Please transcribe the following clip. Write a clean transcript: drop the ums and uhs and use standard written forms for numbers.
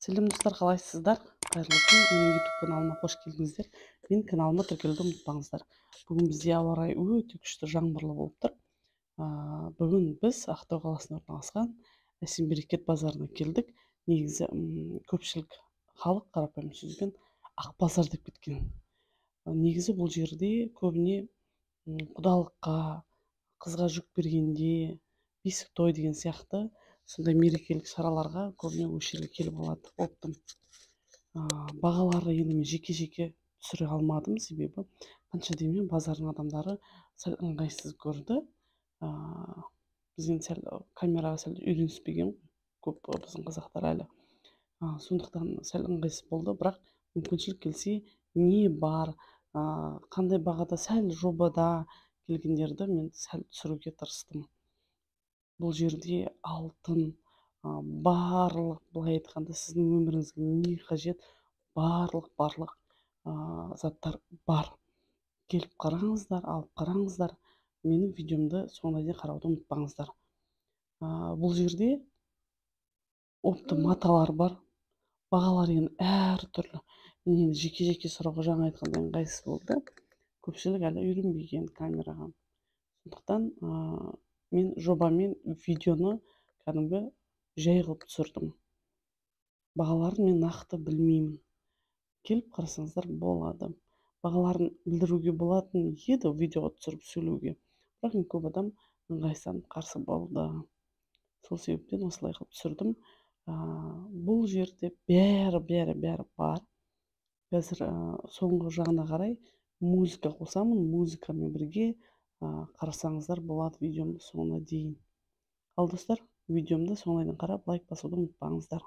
Сәлем достар, қалайсыздар? Қайырлы күн. Менің YouTube каналыма қош келдіңіздер. Мен каналыма тіркелуді ұмытпаңыздар. Бүгін бізде ауа райы өте күшті жаңбырлы болып тұр. Бүгін біз Ақтау қаласында орналасқан әсем берекет базарына келдік. Негізі көпшілік халық қарапайым сөзбен ақ базар деп кеткен. Негізі бұл жерде көбіне құдалыққа, қызға жүк бергенде, бесік той деген сияқты сондай мерекелік шараларға көбіне осы жерге келіп алады оптом. Бағалары енді мен жеке түсіре алмадым, себебі қанша дегенмен базардың адамдары сәл ыңғайсыз көрді. Біз енді сәл камераға сәл үйреніспеген көп біздің қазақтар әлі. Сондықтан сәл ыңғайсыз болды, бірақ мүмкіншілік келсе не бар, қандай бағада сәл жобада келгендерді мен сәл түсіруге тырыстым. Бұл жерде алтын, барлық, былай айтқанда сіздің өміріңізге не қажет, барлық заттар бар. Келіп қараңыздар, алып қараңыздар. Менің видеомды соңына дейін қарауды ұмытпаңыздар. Бұл жерде опты маталар бар. Бағалар енді әртүрлі. Мен енді жеке сұрауға жаңа айтқандай ыңғайсыз болды. Көпшілік әлі үйренбеген камераға. Сондықтан мен жобамен видеоны кәдімгі жай қылып түсірдім. Бағаларын мен нақты білмеймін. Келіп қарасаңыздар болады. Бағаларын білдіруге болатын еді видеоға түсіріп сөйлеуге. Бірақ көп адам ыңғайсызданып қарсы болды. Сол себептен осылай қылып түсірдім. Бұл жерде бәрі бар. Қазір соңғы жағына қарай музыка қосамын. Музыкамен бірге қарасаңыздар болады видеомды соңына дейін. Ал достар, видеомды соңына дейін қарап, лайк басуды ұмытпаңыздар.